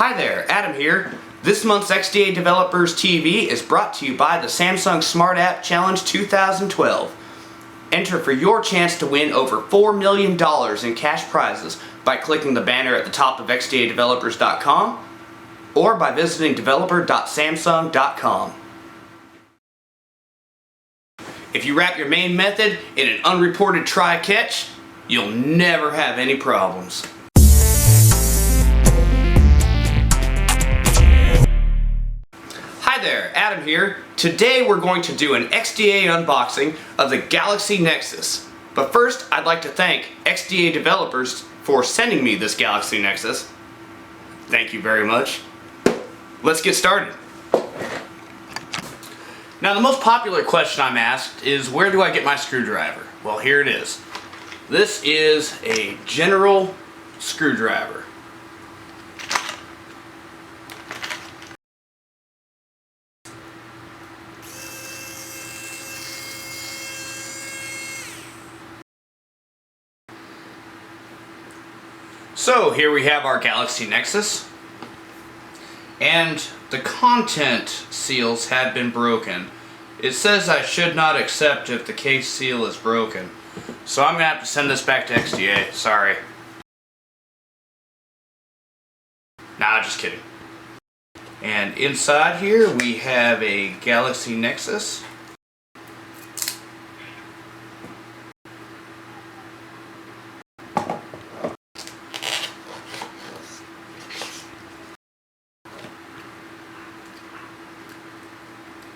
Hi there, Adam here. This month's XDA Developers TV is brought to you by the Samsung Smart App Challenge 2012. Enter for your chance to win over $4 million in cash prizes by clicking the banner at the top of xda-developers.com or by visiting developer.samsung.com. If you wrap your main method in an unreported try-catch, you'll never have any problems. Hi there, Adam here. Today we're going to do an XDA unboxing of the Galaxy Nexus. But first, I'd like to thank XDA Developers for sending me this Galaxy Nexus. Thank you very much. Let's get started. Now, the most popular question I'm asked is, where do I get my screwdriver? Well, here it is. This is a general screwdriver. So here we have our Galaxy Nexus, and the content seals have been broken. It says I should not accept if the case seal is broken. So I'm going to have to send this back to XDA, sorry. Nah, just kidding. And inside here we have a Galaxy Nexus.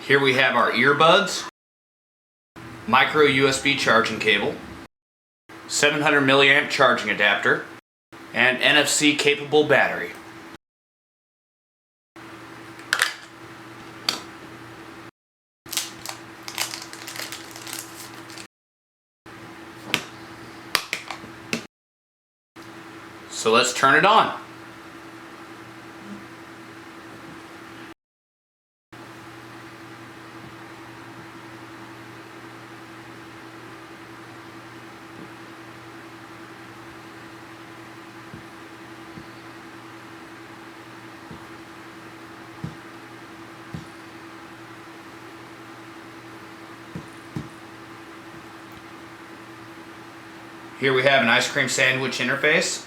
Here we have our earbuds, micro USB charging cable, 700 milliamp charging adapter, and NFC capable battery. So let's turn it on. Here we have an ice cream sandwich interface.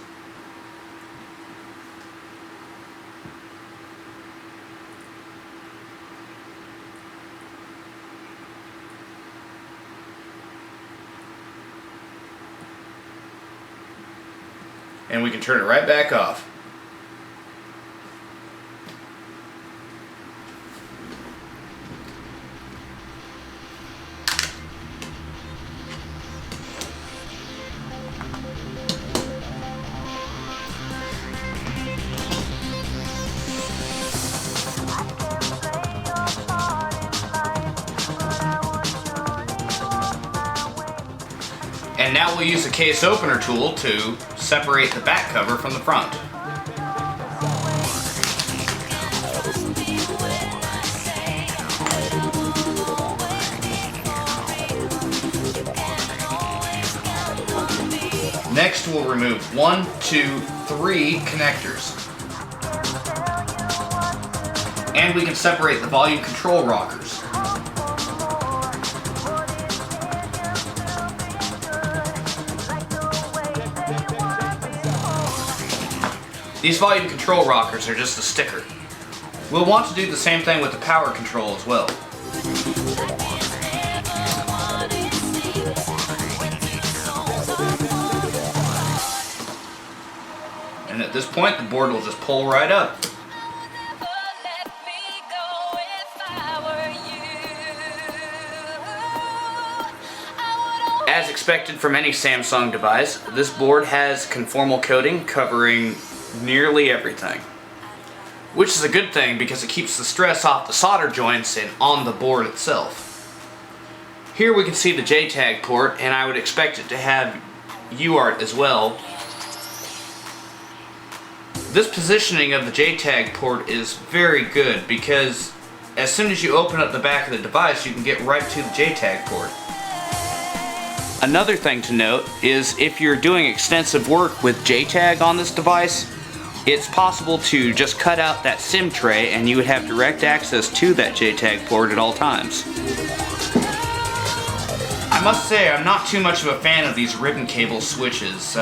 And we can turn it right back off. And now we'll use the case opener tool to separate the back cover from the front. Next, we'll remove 1, 2, 3 connectors. And we can separate the volume control rockers. These volume control rockers are just a sticker. We'll want to do the same thing with the power control as well. And at this point, the board will just pull right up. As expected from any Samsung device, this board has conformal coating covering nearly everything, which is a good thing because it keeps the stress off the solder joints and on the board itself. Here we can see the JTAG port, and I would expect it to have UART as well. This positioning of the JTAG port is very good because as soon as you open up the back of the device, you can get right to the JTAG port. Another thing to note is if you're doing extensive work with JTAG on this device, it's possible to just cut out that SIM tray and you would have direct access to that JTAG port at all times. I must say, I'm not too much of a fan of these ribbon cable switches.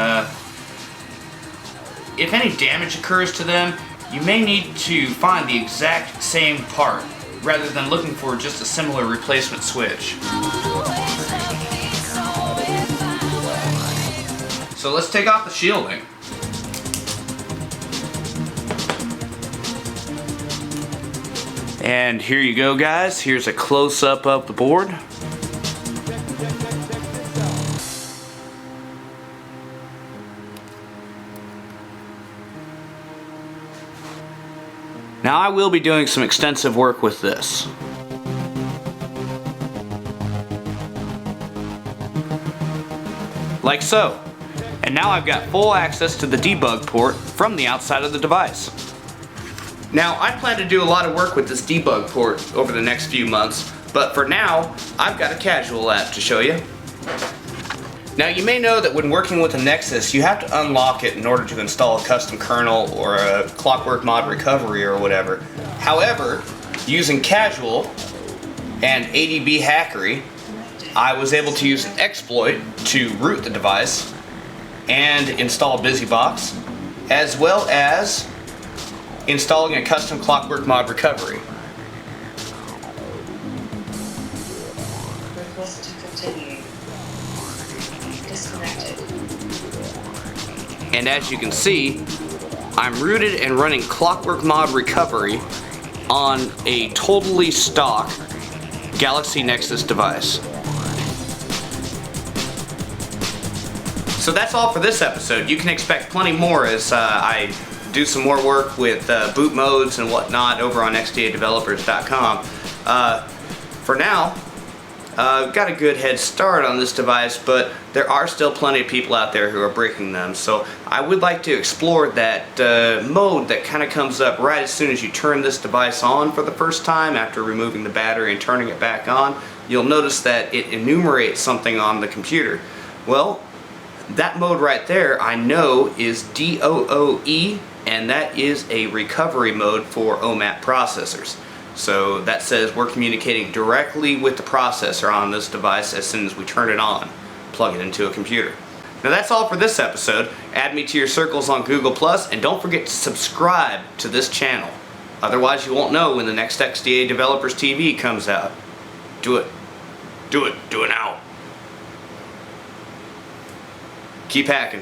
If any damage occurs to them, you may need to find the exact same part, rather than looking for just a similar replacement switch. So let's take off the shielding. And here you go, guys. Here's a close-up of the board. Now I will be doing some extensive work with this. Like so. And now I've got full access to the debug port from the outside of the device. Now I plan to do a lot of work with this debug port over the next few months, but for now I've got a casual app to show you. Now you may know that when working with a Nexus you have to unlock it in order to install a custom kernel or a Clockwork Mod recovery or whatever. However, using casual and ADB hackery, I was able to use an exploit to root the device and install BusyBox, as well as installing a custom Clockwork Mod recovery. Request to continue. Disconnected. And as you can see, I'm rooted and running Clockwork Mod recovery on a totally stock Galaxy Nexus device. So that's all for this episode. You can expect plenty more as I do some more work with boot modes and whatnot over on xda-developers.com. For now, got a good head start on this device, but there are still plenty of people out there who are breaking them. So I would like to explore that mode that kind of comes up right as soon as you turn this device on for the first time after removing the battery and turning it back on. You'll notice that it enumerates something on the computer. Well, that mode right there I know is DOOE, and that is a recovery mode for OMAP processors. So that says we're communicating directly with the processor on this device as soon as we turn it on, plug it into a computer. Now that's all for this episode. Add me to your circles on Google+, and don't forget to subscribe to this channel. Otherwise you won't know when the next XDA Developers TV comes out. Do it. Do it. Do it now. Keep hacking.